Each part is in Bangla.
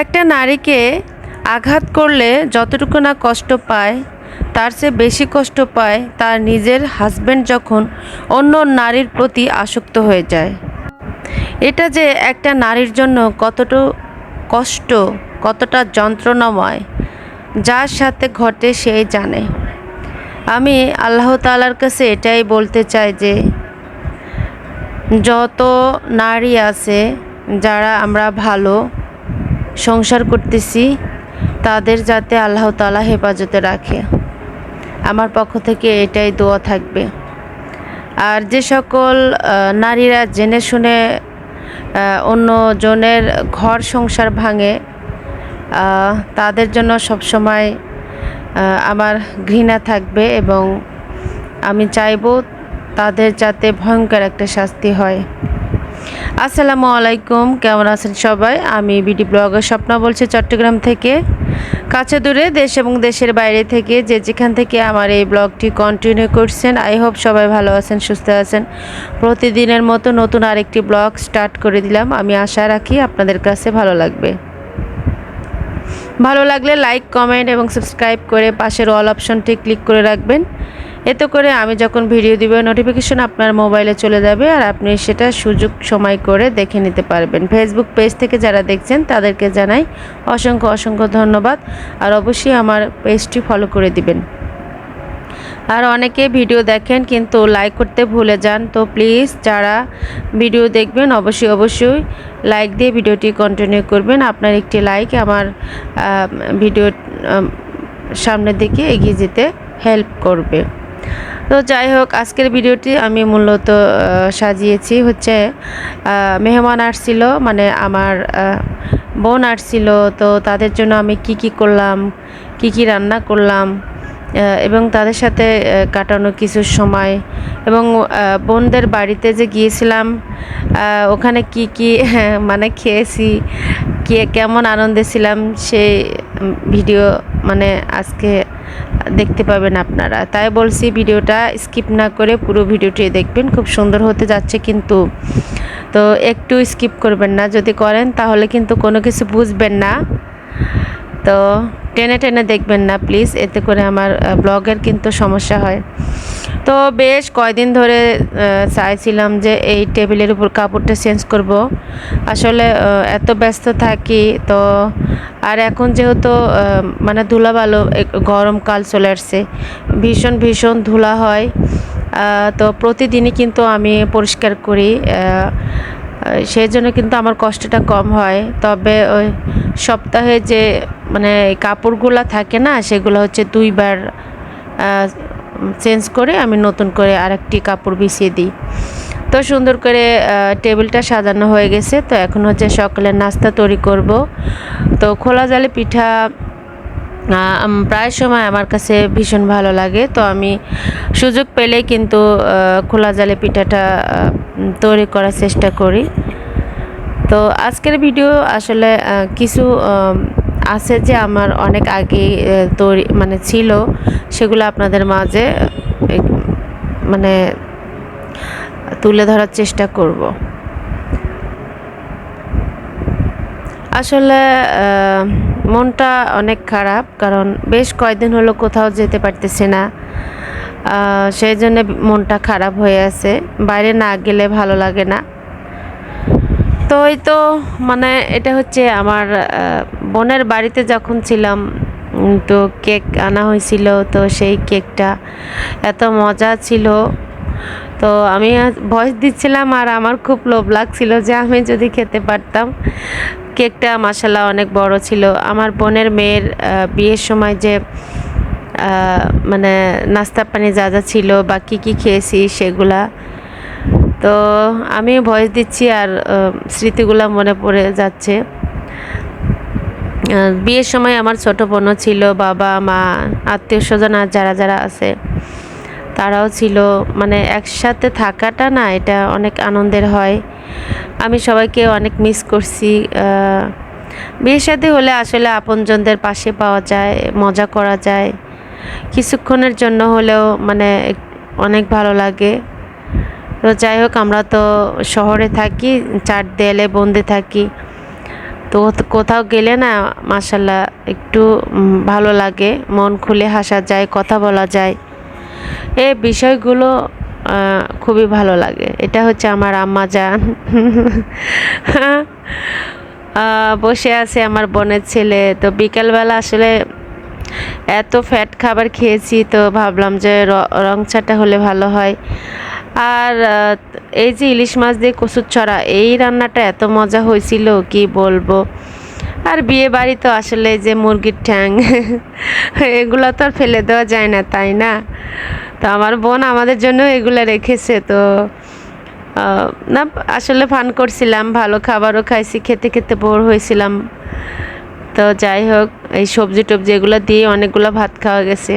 একটা নারীকে আঘাত করলে যতটুকু না কষ্ট পায় তার চেয়ে বেশি কষ্ট পায় তার নিজের হাজবেন্ড যখন অন্য নারীর প্রতি আসক্ত হয়ে যায়। এটা যে একটা নারীর জন্য কতটা কষ্ট, কতটা যন্ত্রণাময়, যার সাথে ঘটে সেই জানে। আমি আল্লাহ তাআলার কাছে এটাই বলতে চাই যে যত নারী আছে যারা আমরা ভালো সংসার করতেছি তাদের যাতে আল্লাহ তাআলা হেফাজতে রাখে, আমার পক্ষ থেকে এটাই দোয়া থাকবে। আর যে সকল নারীরা জেনে শুনে অন্য জনের ঘর সংসার ভাঙে, তাদের জন্য সবসময় আমার ঘৃণা থাকবে এবং আমি চাইবো তাদের যাতে ভয়ঙ্কর একটা শাস্তি হয়। আসসালামু আলাইকুম, কেমন আছেন সবাই? আমি বিডি ব্লগার স্বপ্না বলছি চট্টগ্রাম থেকে। কাছে দূরে দেশ এবং দেশের বাইরে থেকে যে যেখান থেকে আমার এই ব্লগটি কন্টিনিউ করছেন, আই হোপ সবাই ভালো আছেন, সুস্থ আছেন। প্রতিদিনের মতো নতুন আরেকটি ব্লগ স্টার্ট করে দিলাম। আমি আশা রাখি আপনাদের কাছে ভালো লাগবে। ভালো লাগলে লাইক, কমেন্ট এবং সাবস্ক্রাইব করে পাশের অল অপশনটি ক্লিক করে রাখবেন। এতে করে আমি যখন ভিডিও দিব নোটিফিকেশন আপনার মোবাইলে চলে যাবে আর আপনি সেটা সুযোগ সময় করে দেখে নিতে পারবেন। ফেসবুক পেজ থেকে যারা দেখছেন তাদেরকে জানাই অসংখ্য অসংখ্য ধন্যবাদ। আর অবশ্যই আমার পেজটি ফলো করে দিবেন। আর অনেকে ভিডিও দেখেন কিন্তু লাইক করতে ভুলে যান, তো প্লিজ যারা ভিডিও দেখবেন অবশ্যই লাইক দিয়ে ভিডিওটি কন্টিনিউ করবেন। আপনার একটি লাইক আমার ভিডিও সামনের দিকে এগিয়ে যেতে হেল্প করবে। তো যাই হোক, আজকের ভিডিওটি আমি মূলত সাজিয়েছি হচ্ছে মেহমান আসছিল, মানে আমার বোন আসছিল। তো তাদের জন্য আমি কি করলাম, কি রান্না করলাম এবং তাদের সাথে কাটানো কিছু সময় এবং বোনদের বাড়িতে যে গিয়েছিলাম ওখানে কি মানে খেয়েছি, কেমন আনন্দে ছিলাম সেই ভিডিও মানে আজকে দেখতে পাবেন আপনারা। তাই বলছি ভিডিওটা স্কিপ না করে পুরো ভিডিওটি দেখবেন, খুব সুন্দর হতে যাচ্ছে কিন্তু। তো একটু স্কিপ করবেন না, যদি করেন তাহলে কিন্তু কোনো কিছু বুঝবেন না। তো টেনে টেনে দেখবেন না প্লিজ, এতে করে আমার ব্লগের কিন্তু সমস্যা হয়। তো বেশ কয়দিন ধরে চাইছিলাম যে এই টেবিলের উপর কাপড়টা চেঞ্জ করব। আসলে এত ব্যস্ত থাকি তো, আর এখন যেহেতু মানে ধুলাবালো, গরমকাল চলে আসছে, ভীষণ ধুলা হয়। তো প্রতিদিনই কিন্তু আমি পরিষ্কার করি, সেই জন্য কিন্তু আমার কষ্টটা কম হয়। তবে ওই সপ্তাহে যে মানে কাপড়গুলো থাকে না, সেগুলো হচ্ছে 2বার চেঞ্জ করে আমি নতুন করে আরেকটি কাপড় বিছিয়ে দিই। তো সুন্দর করে টেবিলটা সাজানো হয়ে গেছে। তো এখন হচ্ছে সকালের নাস্তা তৈরি করব। তো খোলা জালে পিঠা প্রায় সময় আমার কাছে ভীষণ ভালো লাগে। তো আমি সুযোগ পেলেই কিন্তু খোলা জালে পিঠাটা তৈরি করার চেষ্টা করি। তো আজকের ভিডিও আসলে কিছু আছে যে আমার অনেক আগে তৈরি মানে ছিল, সেগুলো আপনাদের মাঝে মানে তুলে ধরার চেষ্টা করব। আসলে মনটা অনেক খারাপ, কারণ বেশ কয়েকদিন হলো কোথাও যেতে পারতেছি না, সেই জন্য মনটা খারাপ হয়ে আছে। বাইরে না গেলে ভালো লাগে না। তো এই তো মানে এটা হচ্ছে আমার বোনের বাড়িতে যখন ছিলাম, তো কেক আনা হয়েছিল। তো সেই কেকটা এত মজা ছিল, তো আমি ভয়েস দিচ্ছিলাম আর আমার খুব লোভ লাগছিল যে আমি যদি খেতে পারতাম। কেকটা মাশাআল্লাহ অনেক বড় ছিল। আমার বোনের মেয়ের বিয়ের সময় যে মানে নাস্তা পানি যা ছিল বা কী খেয়েছি সেগুলা, তো আমি ভয়েস দিচ্ছি আর স্মৃতিগুলো মনে পড়ে যাচ্ছে। বিয়ের সময় আমার ছোট বোনও ছিল, বাবা মা আত্মীয় স্বজন আর যারা আছে তারাও ছিল। মানে একসাথে থাকাটা না, এটা অনেক আনন্দের হয়। আমি সবাইকে অনেক মিস করছি। বিয়ে শাদী হলে আসলে আপনজনদের পাশে পাওয়া যায়, মজা করা যায়, কিছুক্ষণের জন্য হলেও মানে অনেক ভালো লাগে। তো যাই হোক, আমরা তো শহরে থাকি, 4 দেয়ালে বন্দি থাকি। তো তো কোথাও গেলে না মাশাল্লাহ একটু ভালো লাগে, মন খুলে হাসা যায়, কথা বলা যায়, এই বিষয়গুলো খুবই ভালো লাগে। এটা হচ্ছে আমার আম্মা জান। বসে আছে আমার বোনের ছেলে। তো বিকালবেলা আসলে এত ফ্যাট খাবার খেয়েছি, তো ভাবলাম যে রং চাটা হলে ভালো হয়। আর এই যে ইলিশ মাছ দিয়ে কচুর ছড়া, এই রান্নাটা এত মজা হয়েছিল কি বলবো। আর বিয়ে বাড়ি তো আসলে যে মুরগির ঠ্যাং, এগুলো তো আর ফেলে দেওয়া যায় না, তাই না? তো আমার বোন আমাদের জন্য এগুলো রেখেছে। তো না আসলে ফান করছিলাম, ভালো খাবারও খাইছি, খেতে খেতে বোর হয়েছিলাম। তো যাই হোক, এই সবজি টবজি এগুলো দিয়ে অনেকগুলো ভাত খাওয়া গেছে।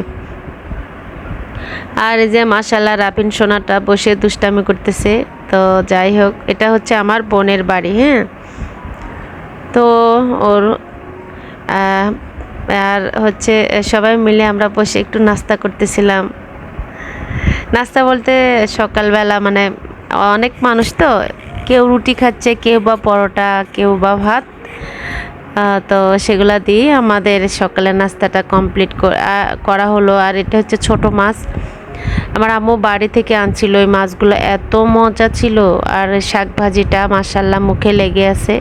আর এই যে মাশাল্লাহ রাপিন সোনাটা বসে দুষ্টামি করতেছে। তো যাই হোক, এটা হচ্ছে আমার বোনের বাড়ি। হ্যাঁ, তো ওর আর হচ্ছে সবাই মিলে আমরা বসে একটু নাস্তা করতেছিলাম। নাস্তা বলতে সকালবেলা মানে অনেক মানুষ, তো কেউ রুটি খাচ্ছে, কেউ বা পরোটা, কেউ বা ভাত। তো সেগুলা দিয়ে আমাদের সকালের নাস্তাটা কমপ্লিট করা হলো। আর এটা হচ্ছে ছোট মাছ, আমার আম্মু বাড়ি থেকে আনছিল। ওই মাছগুলো এত মজা ছিল, আর শাক ভাজিটা মাশাল্লাহ মুখে লেগে আছে।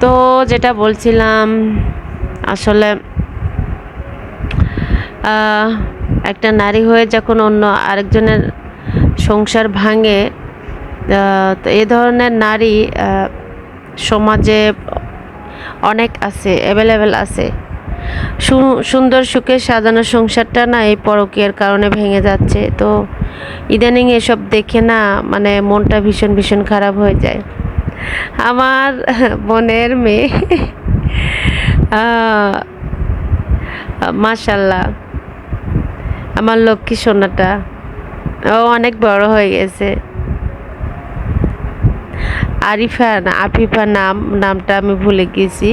তো যেটা বলছিলাম, আসলে একটা নারী হয়ে যখন অন্য আরেকজনের সংসার ভাঙে, তো এ ধরনের নারী সমাজে অনেক আছে, অ্যাভেলেবেল আছে। সুন্দর সুখে সাজানো সংসারটা না এই পরকীয়ার কারণে ভেঙে যাচ্ছে। তো ইদানিং এসব দেখে না মানে মনটা ভীষণ ভীষণ খারাপ হয়ে যায়। আমার বোনের মেয়ে মাশাল্লাহ, আমার লক্ষ্মী সোনাটা, ও অনেক বড় হয়ে গেছে। আরিফা না আফিফা নামটা আমি ভুলে গেছি।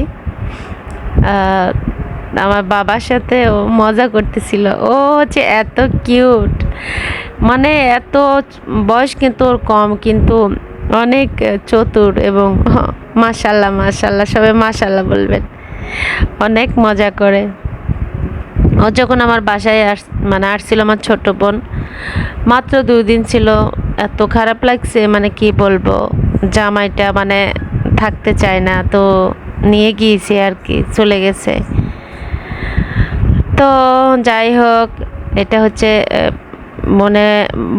আমার বাবার সাথে ও মজা করতেছিল। ও হচ্ছে এত কিউট, মানে এত বয়স কিন্তু ওর কম, কিন্তু অনেক চতুর এবং মাশাল্লাহ মাশাল্লাহ, সবাই মাশাল্লাহ বলবেন। অনেক মজা করে। ও যখন আমার বাসায় আসছিল আমার ছোট বোন, মাত্র 2 দিন ছিল, এত খারাপ লাগছে মানে কি বলবো। জামাইটা মানে থাকতে চায় না, তো নিয়ে গিয়েছে আর কি, চলে গেছে। তো যাই হোক, এটা হচ্ছে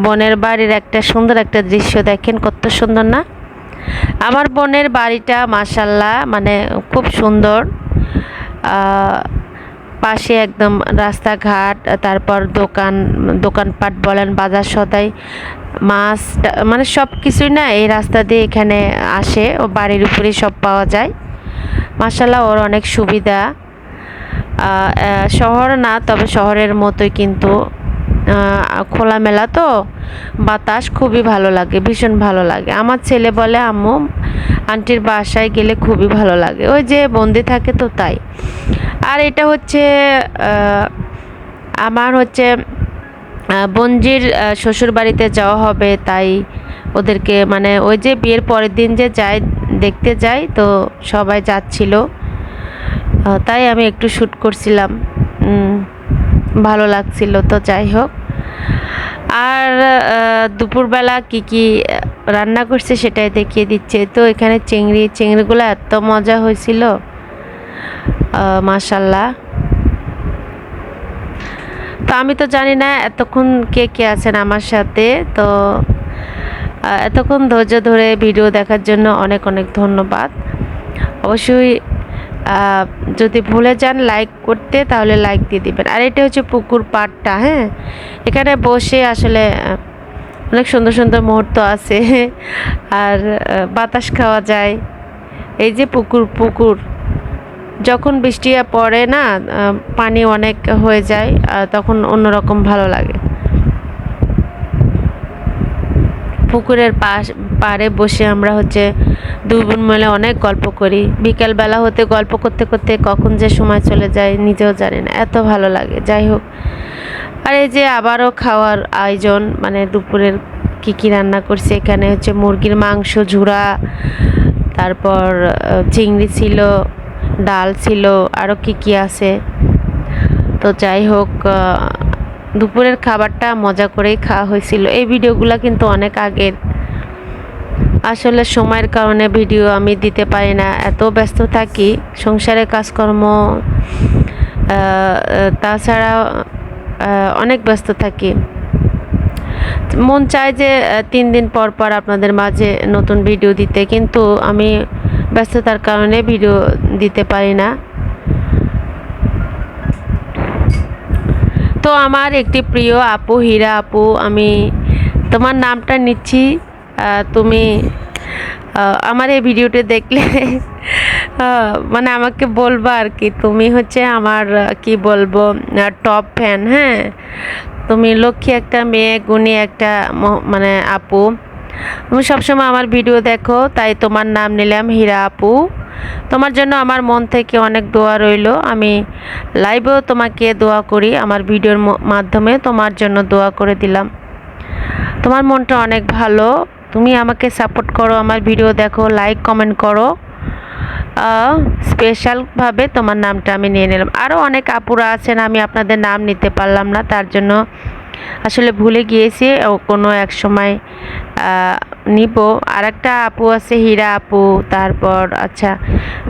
বোনের বাড়ির একটা সুন্দর একটা দৃশ্য, দেখেন কত সুন্দর না। আমার বোনের বাড়িটা মাশাল্লাহ মানে খুব সুন্দর। পাশে একদম রাস্তাঘাট, তারপর দোকানপাট বলেন, বাজার সদাই, মাছ, মানে সব কিছুই না এই রাস্তা দিয়ে এখানে আসে। ও বাড়ির উপরে সব পাওয়া যায়। মাশাল্লাহ ওর অনেক সুবিধা। শহর না, তবে শহরের মতোই, কিন্তু খোলামেলা, তো বাতাস খুবই ভালো লাগে, ভীষণ ভালো লাগে। আমার ছেলে বলে আম্মু আন্টির বাসায় গেলে খুবই ভালো লাগে, ওই যে বন্দি থাকে তো তাই। আর এটা হচ্ছে আমার হচ্ছে বোনজির শ্বশুর বাড়িতে যাওয়া হবে, তাই ওদেরকে মানে ওই যে বিয়ের পরের দিন যে দেখতে যাই, তো সবাই যাচ্ছিল, তাই আমি একটু শ্যুট করছিলাম, ভালো লাগছিল। তো যাই হোক, আর দুপুরবেলা কি রান্না করছে সেটাই দেখিয়ে দিচ্ছে। তো এখানে চিংড়িগুলো এত মজা হয়েছিল, মাশাল্লাহ। তো আমি তো জানি না এতক্ষণ কে আছেন আমার সাথে। তো এতক্ষণ ধৈর্য ধরে ভিডিও দেখার জন্য অনেক অনেক ধন্যবাদ। অবশ্যই যদি ভুলে যান লাইক করতে, তাহলে লাইক দিয়ে দিবেন। আর এটা হচ্ছে পুকুর পাড়টা। হ্যাঁ, এখানে বসে আসলে অনেক সুন্দর সুন্দর মুহূর্ত আছে, আর বাতাস খাওয়া যায়। এই যে পুকুর যখন বৃষ্টি পড়ে না, পানি অনেক হয়ে যায়, তখন অন্যরকম ভালো লাগে। পুকুরের পাড়ে বসে আমরা হচ্ছে দুই বোন মিলে অনেক গল্প করি। বিকালবেলা হতে গল্প করতে করতে কখন যে সময় চলে যায় নিজেও জানি না, এত ভালো লাগে। যাই হোক, আর এই যে আবারও খাওয়ার আয়োজন, মানে দুপুরের কি কি রান্না করছি। এখানে হচ্ছে মুরগির মাংস ঝুরা, তারপর চিংড়ি ছিল, ডাল ছিল, আরও কি কি আছে। তো যাই হোক, দুপুরের খাবারটা মজা করেই খাওয়া হয়েছিল। এই ভিডিওগুলো কিন্তু অনেক আগের, আসলে সময়ের কারণে ভিডিও আমি দিতে পারি না, এত ব্যস্ত থাকি সংসারের কাজকর্ম, তাছাড়া অনেক ব্যস্ত থাকি। মন চায় যে 3 দিন পর পর আপনাদের মাঝে নতুন ভিডিও দিতে, কিন্তু আমি ব্যস্ততার কারণে ভিডিও দিতে পারি না। তো আমার একটি প্রিয় আপু, হীরা আপু, আমি তোমার নামটা নিচ্ছি। তুমি আমার এই ভিডিওটি দেখলে মানে আমাকে বলবা আর কি, তুমি হচ্ছে আমার কি বলবো টপ ফ্যান। হ্যাঁ, তুমি লক্ষ্মী একটা মেয়ে, গুণী একটা মানে আপু, তুমি সবসময় আমার ভিডিও দেখো, তাই তোমার নাম নিলাম হীরা আপু। তোমার জন্য আমার মন থেকে অনেক দোয়া রইল। আমি লাইভেও তোমাকে দোয়া করি, আমার ভিডিওর মাধ্যমে তোমার জন্য দোয়া করে দিলাম। তোমার মনটা অনেক ভালো, তুমি আমাকে সাপোর্ট করো, আমার ভিডিও দেখো, লাইক কমেন্ট করো। স্পেশালভাবে তোমার নামটা আমি নিয়ে নিলাম। আরও অনেক আপুরা আছেন, আমি আপনাদের নাম নিতে পারলাম না, তার জন্য আসলে ভুলে গিয়েছি, কোনো এক সময় নিব। আর একটা আপু আছে হীরা আপু, তারপর আচ্ছা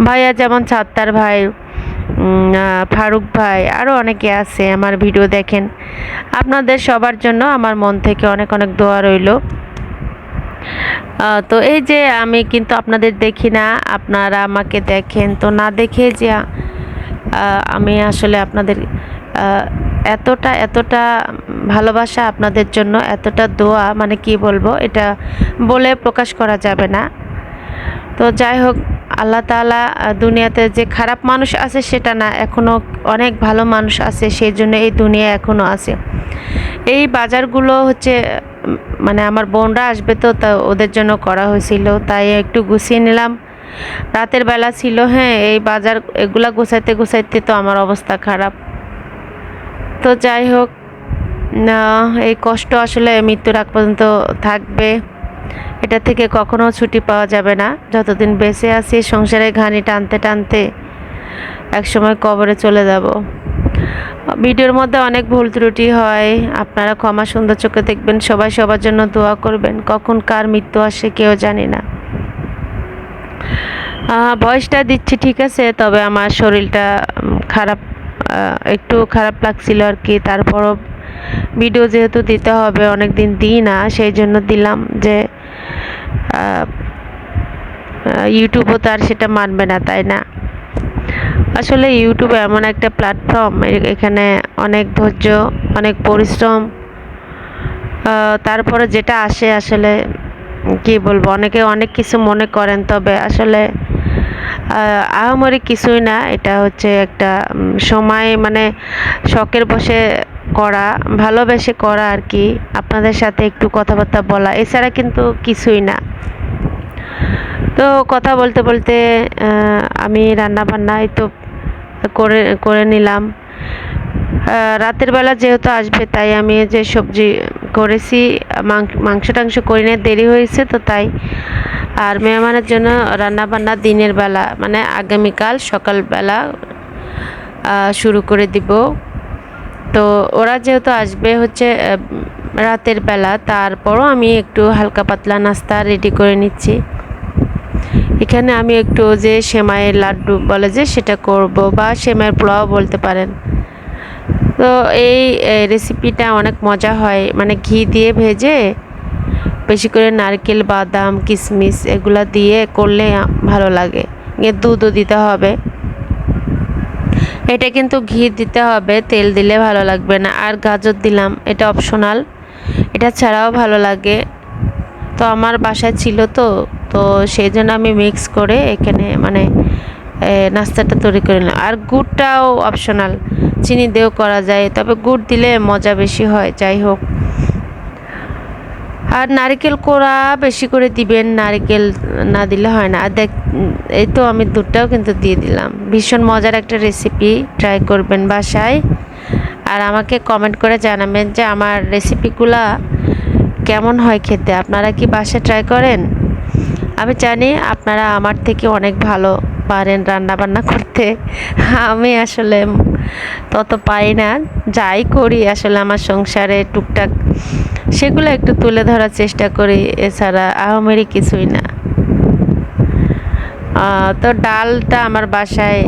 ভাইয়া যেমন সাত্তার ভাই, ফারুক ভাই, আরও অনেকে আছে আমার ভিডিও দেখেন। আপনাদের সবার জন্য আমার মন থেকে অনেক অনেক দোয়া রইল। তো এই যে আমি কিন্তু আপনাদের দেখি না, আপনারা আমাকে দেখেন, তো না দেখে যে আমি আসলে আপনাদের এতটা এতটা ভালোবাসা আপনাদের জন্য, এতটা দোয়া, মানে কি বলবো, এটা বলে প্রকাশ করা যাবে না। তো যাই হোক, আল্লাহ তাআলা দুনিয়াতে যে খারাপ মানুষ আছে সেটা না, এখনও অনেক ভালো মানুষ আছে, সেই জন্য এই দুনিয়া এখনও আছে। এই বাজারগুলো হচ্ছে মানে আমার বোনরা আসবে, তো ওদের জন্য করা হয়েছিল, তাই একটু গুছিয়ে নিলাম। রাতের বেলা ছিল, হ্যাঁ, এই বাজার এগুলা গুছাইতে গুছাইতে তো আমার অবস্থা খারাপ। তো যাই হোক, এই কষ্ট আসলে মৃত্যুর আগ পর্যন্ত থাকবে, এটা থেকে কখনো ছুটি পাওয়া যাবে না। যতদিন বেঁচে আছি সংসারের ঘানি টানতে টানতে একসময় কবরে চলে যাব। ভিডিওর মধ্যে অনেক ভুল ত্রুটি হয়, আপনারা ক্ষমা সুন্দর চোখে দেখবেন। সবাই সবার জন্য দোয়া করবেন, কখন কার মৃত্যু আসে কেউ জানি না। ভয়েসটা দিচ্ছি ঠিক আছে, তবে আমার শরীরটা খারাপ, একটু খারাপ লাগছিল আর কি। তারপরও ভিডিও যেহেতু দিতে হবে, অনেক দিন দিই না, সেই জন্য দিলাম। যে ইউটিউবও তো আর সেটা মানবে না, তাই না? আসলে ইউটিউব এমন একটা প্ল্যাটফর্ম, এখানে অনেক ধৈর্য, অনেক পরিশ্রম, তারপরে যেটা আসে আসলে কি বলবো, অনেকে অনেক কিছু মনে করেন, তবে আসলে আহামরি কিছুই না। এটা হচ্ছে একটা সময়, মানে শখের বসে করা, ভালোবেসে করা আর কি, আপনাদের সাথে একটু কথাবার্তা বলা, এছাড়া কিন্তু কিছুই না। তো কথা বলতে বলতে আমি রান্না বান্না এই তো করে নিলাম। রাতের বেলা যেহেতু আসবে, তাই আমি যে সবজি করেছি, মাংস টাংস করি না, দেরি হয়েছে তো তাই। আর মেহমানের জন্য রান্না বান্না দিনের বেলা, মানে আগামীকাল সকালবেলা শুরু করে দিব। তো ওরা যেহেতু আসবে হচ্ছে রাতের বেলা, তারপরও আমি একটু হালকা পাতলা নাস্তা রেডি করে নিচ্ছি। এখানে আমি একটু যে সেমাইয়ের লাড্ডু বলে যে সেটা করব, বা সেমাইয়ের পোলাও বলতে পারেন। তো এই রেসিপিটা অনেক মজা হয়, মানে ঘি দিয়ে ভেজে বেশি করে নারকেল, বাদাম, কিশমিশ এগুলা দিয়ে করলে ভালো লাগে। দুধও দিতে হবে, এটা কিন্তু ঘি দিতে হবে, তেল দিলে ভালো লাগবে না। আর গাজর দিলাম, এটা অপশনাল, এটা ছাড়াও ভালো লাগে। তো আমার বাসায় ছিল, তো তো সেই জন্য আমি মিক্স করে এখানে মানে নাস্তাটা তৈরি করে নিলাম। আর গুড়টাও অপশনাল, চিনি দিয়েও করা যায়, তবে গুড় দিলে মজা বেশি হয়। যাই হোক, আর নারকেল কোড়া বেশি করে দিবেন, নারকেল না দিলে হয় না। আর এই তো আমি দুধটাও কিন্তু দিয়ে দিলাম। ভীষণ মজার একটা রেসিপি, ট্রাই করবেন বাসায়, আর আমাকে কমেন্ট করে জানাবেন যে আমার রেসিপিগুলা কেমন হয় খেতে। আপনারা কি বাসায় ট্রাই করেন? আমি জানি আপনারা আমার থেকে অনেক ভালো পারেন রান্না বান্না করতে। আমি আসলে তত পারি না, যাই করি আসলে আমার সংসারে টুকটাক সেগুলো একটু তুলে ধরার চেষ্টা করি, এছাড়া আহামরি কিছুই না। তো ডালটা আমার বাসায়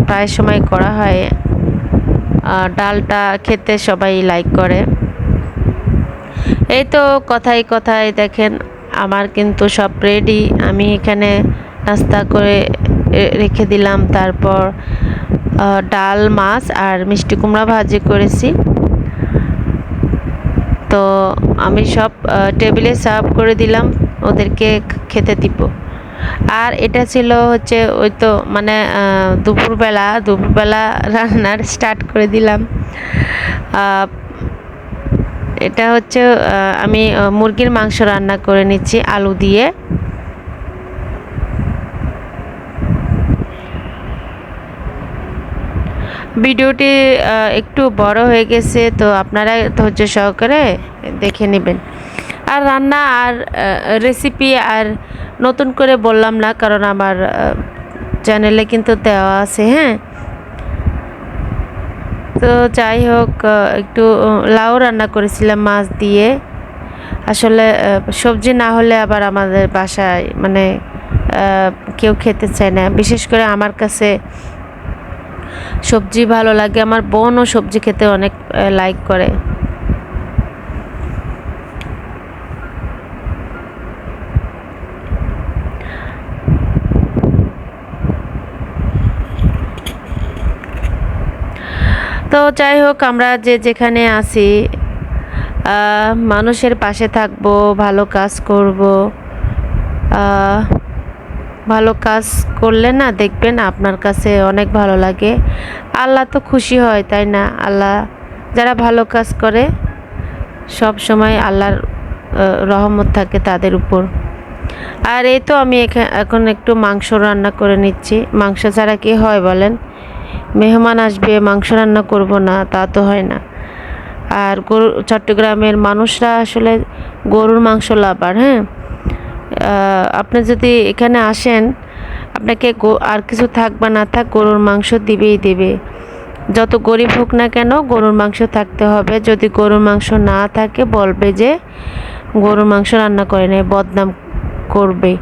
প্রায় সময় করা হয়। ডালটা খেতে সবাই লাইক করে। এই তো কথায় কথায় দেখেন আমার কিন্তু সব রেডি। আমি এখানে নাস্তা করে রেখে দিলাম। তারপর ডাল, মাছ আর মিষ্টি কুমড়া ভাজি করেছি। তো আমি সব টেবিলে সার্ভ করে দিলাম, ওদেরকে খেতে দিব। আর এটা ছিল হচ্ছে ওই তো মানে দুপুরবেলা রান্নার স্টার্ট করে দিলাম। এটা হচ্ছে আমি মুরগির মাংস রান্না করে নিচ্ছি আলু দিয়ে। ভিডিওটি একটু বড় হয়ে গেছে, তো আপনারা ধৈর্য সহকারে দেখে নেবেন। আর রান্না আর রেসিপি আর নতুন করে বললাম না, কারণ আমার চ্যানেলে কিন্তু দেওয়া আছে। হ্যাঁ, তো যাই হোক, একটু লাউ রান্না করেছিলাম মাছ দিয়ে। আসলে সবজি না হলে আবার আমাদের বাসায় মানে কেউ খেতে চায় না। বিশেষ করে আমার কাছে সবজি ভালো লাগে, আমার বোনও সবজি খেতে অনেক লাইক করে। তো যাই হোক, আমরা যে যেখানে আছি মানুষের পাশে থাকবো, ভালো কাজ করব। ভালো কাজ করলে না দেখবেন আপনার কাছে অনেক ভালো লাগে, আল্লাহ তো খুশি হয়, তাই না? আল্লাহ যারা ভালো কাজ করে সব সময় আল্লাহর রহমত থাকে তাদের উপর। আর এই তো আমি এখন একটু মাংস রান্না করে নিচ্ছি। মাংস ছাড়া কি হয় বলেন? মেহমান আসবে, মাংস রান্না করব না তা তো হয় না। আর চট্টগ্রামের মানুষরা আসলে গরুর মাংস লাভার। হ্যাঁ, আপনি যদি এখানে আসেন, আপনাকে আর কিছু থাক বা না থাক গরুর মাংস দিবেই দেবে। যত গরিব হোক না কেন গরুর মাংস থাকতে হবে। যদি গরুর মাংস না থাকে বলবে যে গরুর মাংস রান্না করে নেয়, বদনাম করবে।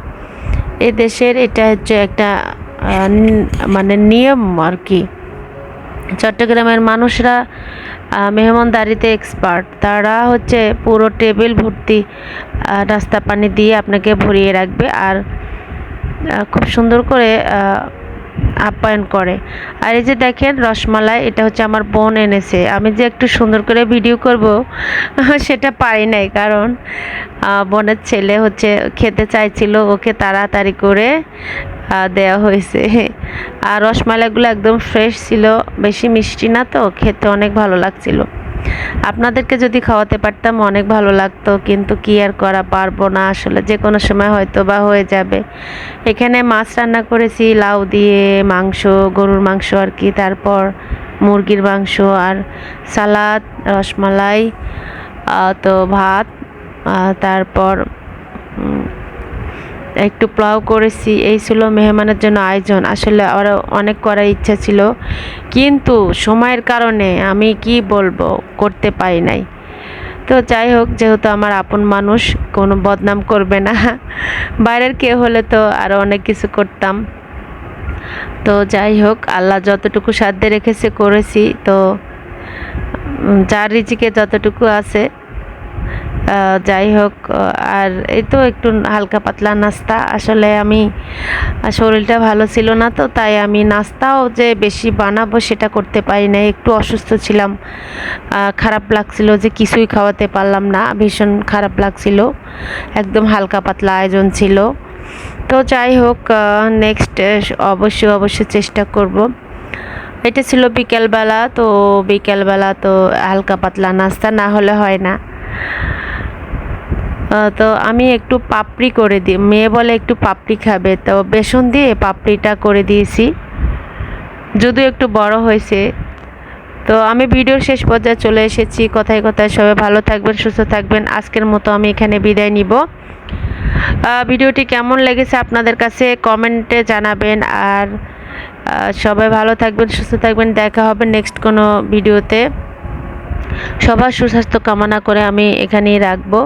এই দেশের এটা হচ্ছে একটা মানে নিয়ম আর কি। চট্টগ্রামের মানুষরা মেহমানদারিতে এক্সপার্ট। তারা হচ্ছে পুরো টেবিল ভর্তি নাস্তা পানি দিয়ে আপনাকে ভরিয়ে রাখবে, আর খুব সুন্দর করে আপ্যায়ন করে। আর এই যে দেখেন রসমালাই, এটা হচ্ছে আমার বোন এনেছে। আমি যে একটু সুন্দর করে ভিডিও করব সেটা পারি নাই, কারণ বোনের ছেলে হচ্ছে খেতে চাইছিল, ওকে তাড়াতাড়ি করে দেওয়া হয়েছে। আর রসমালাইগুলো একদম ফ্রেশ ছিল, বেশি মিষ্টি না, তো খেতে অনেক ভালো লাগছিল। আপনাদেরকে যদি খাওয়াতে পারতাম অনেক ভালো লাগতো, কিন্তু কি আর করা, পারবো না আসলে, যে কোনো সময় হয়তো বা হয়ে যাবে। এখানে মাছ রান্না করেছি লাউ দিয়ে, মাংস, গরুর মাংস আর কি, তারপর মুরগির মাংস আর সালাদ, রসমালাই, তো ভাত, তারপর একটু পোলাও করেছি। এই ছিল মেহমানের জন্য আয়োজন। আসলে আরও অনেক করার ইচ্ছা ছিল, কিন্তু সময়ের কারণে আমি কি বলবো করতে পারি নাই। তো যাই হোক, যেহেতু আমার আপন মানুষ, কোনো বদনাম করবে না। বাইরের কেউ হলে তো আরও অনেক কিছু করতাম। তো যাই হোক, আল্লাহ যতটুকু সাধ্যে রেখেছে করেছি। তো যার রিজিকে যতটুকু আছে, যাই হোক। আর এই তো একটু হালকা পাতলা নাস্তা। আসলে আমি শরীরটা ভালো ছিল না, তো তাই আমি নাস্তাও যে বেশি বানাবো সেটা করতে পারি না। একটু অসুস্থ ছিলাম, খারাপ লাগছিল যে কিছুই খাওয়াতে পারলাম না, ভীষণ খারাপ লাগছিল। একদম হালকা পাতলা আয়োজন ছিল। তো যাই হোক, নেক্সট অবশ্যই চেষ্টা করব। এটা ছিল বিকেলবেলা। তো বিকেলবেলা তো হালকা পাতলা নাস্তা না হলে হয় না। তো আমি একটু পাপড়ি করে দিই, মেয়ে বলে একটু পাপড়ি খাবে, তো বেসন দিয়ে পাপড়িটা করে দিয়েছি। যদিও একটু বড় হয়েছে, তো আমি ভিডিওর শেষ পর্যায়ে চলে এসেছি। কথায় কথায় সবাই ভালো থাকবেন, সুস্থ থাকবেন। আজকের মতো আমি এখানে বিদায় নিব। ভিডিওটি কেমন লেগেছে আপনাদের কাছে কমেন্টে জানাবেন। আর সবাই ভালো থাকবেন, সুস্থ থাকবেন। দেখা হবে নেক্সট কোনো ভিডিওতে। সবার সুস্বাস্থ্য কামনা করে আমি এখানেই রাখবো।